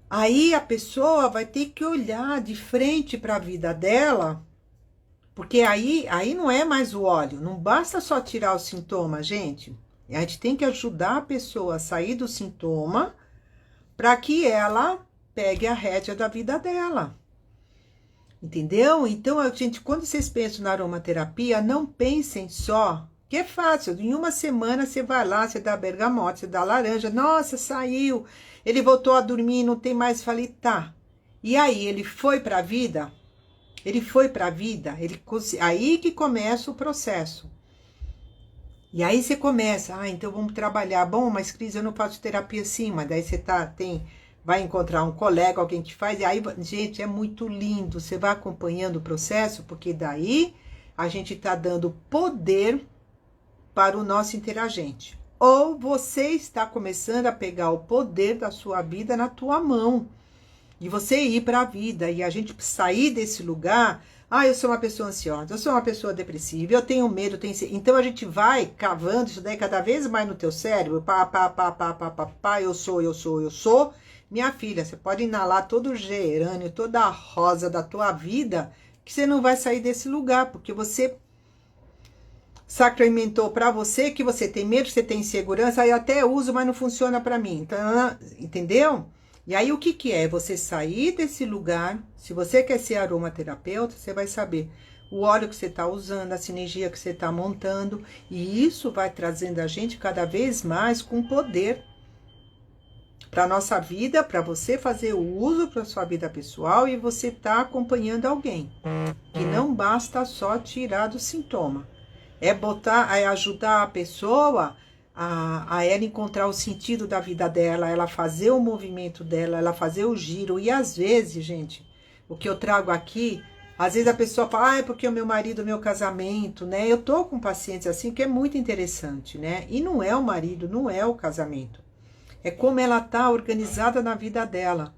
Aí a pessoa vai ter que olhar de frente para a vida dela, porque aí não é mais o óleo, não basta só tirar o sintoma, gente. A gente tem que ajudar a pessoa a sair do sintoma para que ela pegue a rédea da vida dela. Entendeu? Então, gente, quando vocês pensam na aromaterapia, não pensem só, que é fácil. Em uma semana você vai lá, você dá bergamota, você dá laranja, nossa, saiu, ele voltou a dormir, não tem mais. Falei, tá. E aí, ele foi para a vida? Ele foi para a vida? Aí que começa o processo. E aí você começa, então vamos trabalhar. Bom, mas Cris, eu não faço terapia assim, mas daí você vai encontrar um colega, alguém que faz, e aí, gente, é muito lindo, você vai acompanhando o processo, porque daí a gente está dando poder para o nosso interagente. Ou você está começando a pegar o poder da sua vida na tua mão, e você ir para a vida, e a gente sair desse lugar, eu sou uma pessoa ansiosa, eu sou uma pessoa depressiva, eu tenho medo, então a gente vai cavando isso daí cada vez mais no teu cérebro, eu sou. Minha filha, você pode inalar todo o gerânio, toda a rosa da tua vida, que você não vai sair desse lugar, porque você sacramentou para você que você tem medo, que você tem insegurança, aí até uso, mas não funciona para mim. Então, entendeu? E aí o que é? Você sair desse lugar, se você quer ser aromaterapeuta, você vai saber o óleo que você está usando, a sinergia que você está montando, e isso vai trazendo a gente cada vez mais com poder para nossa vida, para você fazer o uso para sua vida pessoal e você tá acompanhando alguém. Que não basta só tirar do sintoma. É ajudar a pessoa a ela encontrar o sentido da vida dela, ela fazer o movimento dela, ela fazer o giro. E às vezes, gente, o que eu trago aqui, às vezes a pessoa fala, é porque o meu marido, o meu casamento, né? Eu tô com pacientes assim que é muito interessante, né? E não é o marido, não é o casamento. é como ela está organizada na vida dela,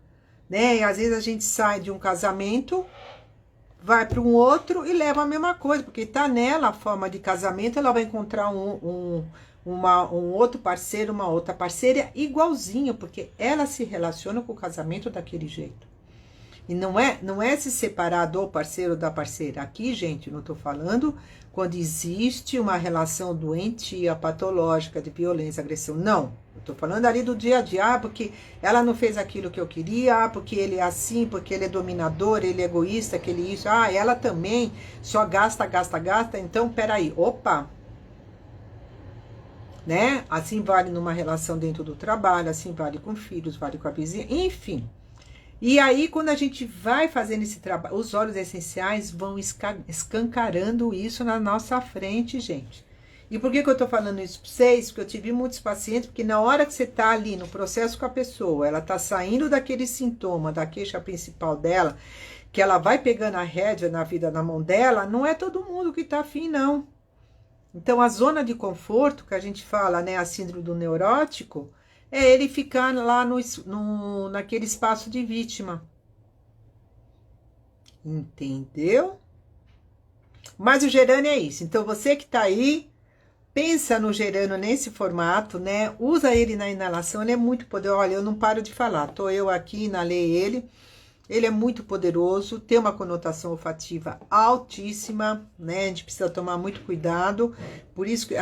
né? E às vezes a gente sai de um casamento, vai para um outro e leva a mesma coisa, porque está nela a forma de casamento, ela vai encontrar um outro parceiro, uma outra parceira igualzinho, porque ela se relaciona com o casamento daquele jeito. E não é se separar do parceiro ou da parceira. Aqui, gente, não estou falando quando existe uma relação doentia, patológica, de violência, agressão. Não. Eu estou falando ali do dia a dia, porque ela não fez aquilo que eu queria, porque ele é assim, porque ele é dominador, ele é egoísta, que ele isso. Ela também só gasta, gasta, gasta. Então, peraí, opa. Né? Assim vale numa relação dentro do trabalho, assim vale com filhos, vale com a vizinha, enfim. E aí, quando a gente vai fazendo esse trabalho, os óleos essenciais vão escancarando isso na nossa frente, gente. E por que eu tô falando isso para vocês? Porque eu tive muitos pacientes, porque na hora que você tá ali no processo com a pessoa, ela tá saindo daquele sintoma, da queixa principal dela, que ela vai pegando a rédea na vida na mão dela, não é todo mundo que tá afim, não. Então, a zona de conforto, que a gente fala, né, a síndrome do neurótico, é ele ficar lá naquele espaço de vítima. Entendeu? Mas o gerânio é isso. Então, você que tá aí, pensa no gerânio nesse formato, né? Usa ele na inalação, ele é muito poderoso. Olha, eu não paro de falar. Tô eu aqui, inalei ele. Ele é muito poderoso, tem uma conotação olfativa altíssima, né? A gente precisa tomar muito cuidado. Por isso que...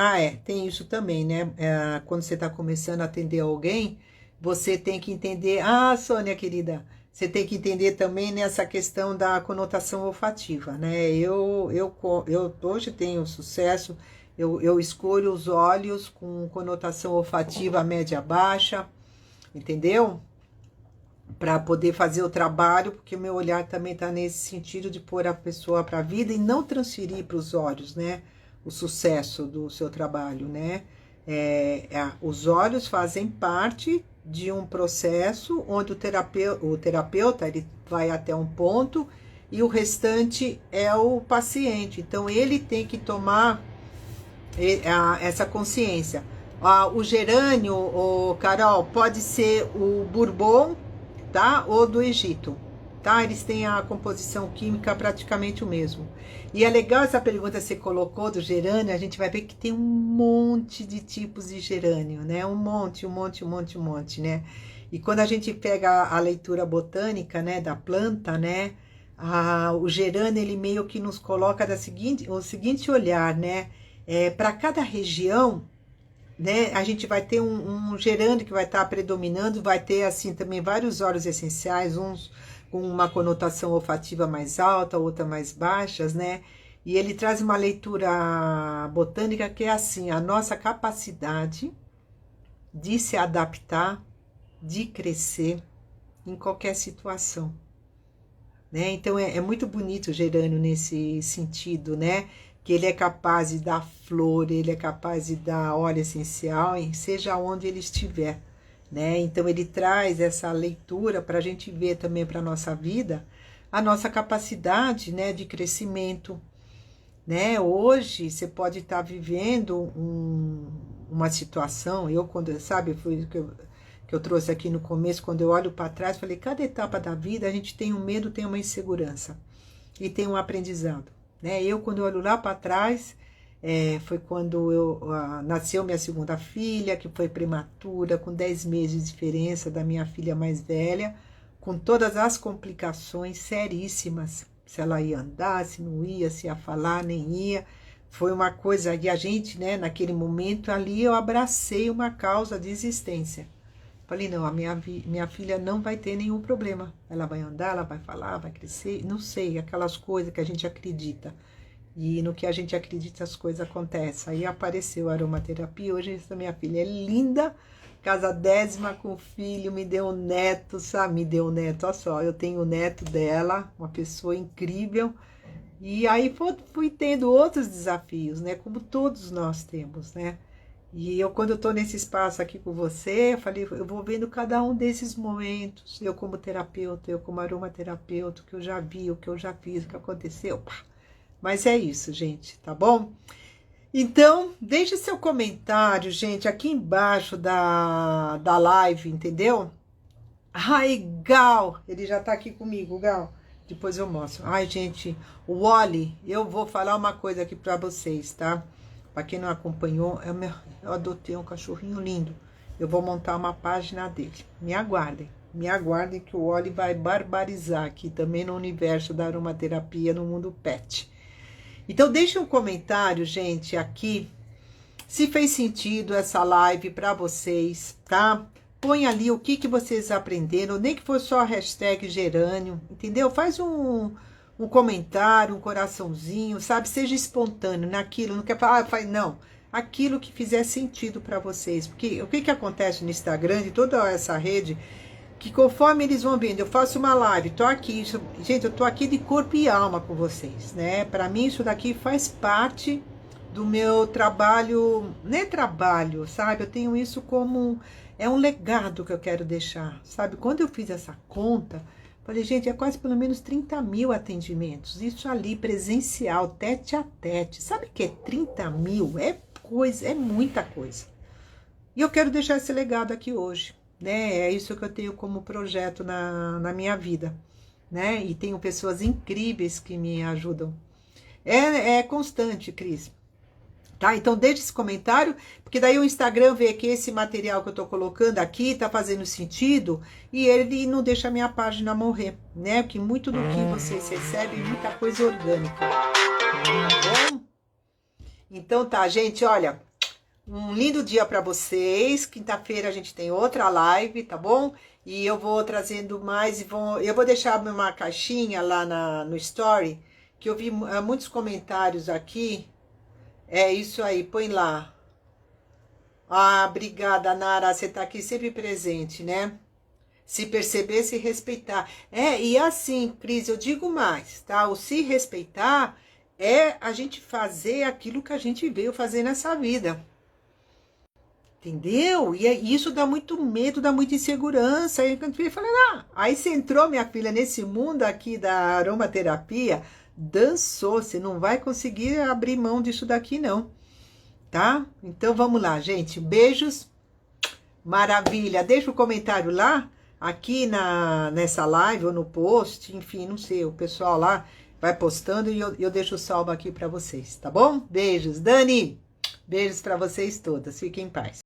tem isso também, né? Quando você está começando a atender alguém, você tem que entender... Sônia, querida, você tem que entender também nessa questão da conotação olfativa, né? Eu hoje tenho sucesso, eu escolho os óleos com conotação olfativa média-baixa, entendeu? Para poder fazer o trabalho, porque o meu olhar também está nesse sentido de pôr a pessoa para a vida e não transferir para os olhos, né? O sucesso do seu trabalho, né? Os olhos fazem parte de um processo onde o terapeuta ele vai até um ponto e o restante é o paciente. Então, ele tem que tomar essa consciência. O gerânio, Carol, pode ser o bourbon, tá? Ou do Egito, tá? Eles têm a composição química praticamente o mesmo. E é legal essa pergunta que você colocou do gerânio, a gente vai ver que tem um monte de tipos de gerânio, né? Um monte, né? E quando a gente pega a leitura botânica, né, da planta, né, o gerânio, ele meio que nos coloca o seguinte olhar, né? Para cada região, né, a gente vai ter um gerânio que vai estar predominando, vai ter assim também vários óleos essenciais, uns com uma conotação olfativa mais alta, outra mais baixas, né? E ele traz uma leitura botânica que é assim, a nossa capacidade de se adaptar, de crescer em qualquer situação, né? Então é muito bonito o gerânio nesse sentido, né? Que ele é capaz de dar flor, ele é capaz de dar óleo essencial, seja onde ele estiver, né? Então, ele traz essa leitura para a gente ver também para a nossa vida, a nossa capacidade, né, de crescimento, né? Hoje, você pode estar vivendo uma situação, sabe, foi o que eu trouxe aqui no começo, quando eu olho para trás, falei, cada etapa da vida, a gente tem um medo, tem uma insegurança e tem um aprendizado. Né? Quando eu olho lá para trás, foi quando nasceu minha segunda filha, que foi prematura, com 10 meses de diferença da minha filha mais velha, com todas as complicações seríssimas, se ela ia andar, se não ia, se ia falar, nem ia. Foi uma coisa, e a gente, né, naquele momento ali, eu abracei uma causa de existência. Falei, não, a minha filha não vai ter nenhum problema. Ela vai andar, ela vai falar, vai crescer. Não sei, aquelas coisas que a gente acredita. E no que a gente acredita, as coisas acontecem. Aí apareceu a aromaterapia. Hoje essa minha filha é linda, casa 10ª com filho, me deu um neto, sabe? Me deu um neto, olha só, eu tenho o neto dela, uma pessoa incrível. E aí fui tendo outros desafios, né? Como todos nós temos, né? E quando eu tô nesse espaço aqui com você, eu falei, eu vou vendo cada um desses momentos, eu como terapeuta, eu como aromaterapeuta, o que eu já vi, o que eu já fiz, o que aconteceu. Mas é isso, gente, tá bom? Então, deixe seu comentário, gente, aqui embaixo da live, entendeu? Ai, Gal, ele já tá aqui comigo, Gal. Depois eu mostro. Ai, gente, o Wally, eu vou falar uma coisa aqui pra vocês, tá? Pra quem não acompanhou, eu adotei um cachorrinho lindo. Eu vou montar uma página dele. Me aguardem que o Wally vai barbarizar aqui também no universo da aromaterapia no mundo pet. Então, deixe um comentário, gente, aqui, se fez sentido essa live para vocês, tá? Põe ali o que vocês aprenderam, nem que for só a hashtag gerânio, entendeu? Faz um comentário, um coraçãozinho, sabe? Seja espontâneo naquilo, não quer falar, não. Aquilo que fizer sentido para vocês. Porque o que acontece no Instagram e toda essa rede, que conforme eles vão vendo, eu faço uma live, tô aqui, gente, eu tô aqui de corpo e alma com vocês, né? Para mim isso daqui faz parte do meu trabalho, não é trabalho, sabe? Eu tenho isso como, é um legado que eu quero deixar, sabe? Quando eu fiz essa conta, falei, gente, é quase pelo menos 30 mil atendimentos, isso ali presencial, tete a tete, sabe o que é 30 mil? É coisa, é muita coisa. E eu quero deixar esse legado aqui hoje. Né? É isso que eu tenho como projeto na minha vida, né? E tenho pessoas incríveis que me ajudam. É constante, Cris. Tá? Então deixe esse comentário, porque daí o Instagram vê que esse material que eu tô colocando aqui tá fazendo sentido e ele não deixa a minha página morrer, né? Porque muito do que vocês recebem, muita coisa orgânica. Tá bom? Então tá, gente, olha... Um lindo dia para vocês. Quinta-feira a gente tem outra live, tá bom? E eu vou trazendo mais e eu vou deixar uma caixinha lá no Story, que eu vi muitos comentários aqui. É isso aí, põe lá. Ah, obrigada, Nara, você tá aqui sempre presente, né? Se perceber, se respeitar. E assim, Cris, eu digo mais, tá? O se respeitar é a gente fazer aquilo que a gente veio fazer nessa vida. Entendeu? E isso dá muito medo, dá muita insegurança. Aí eu falei, aí você entrou, minha filha, nesse mundo aqui da aromaterapia, dançou, você não vai conseguir abrir mão disso daqui não, tá? Então vamos lá, gente, beijos, maravilha, deixa o comentário lá, aqui nessa live ou no post, enfim, não sei, o pessoal lá vai postando e eu deixo salvo aqui para vocês, tá bom? Beijos, Dani, beijos para vocês todas, fiquem em paz.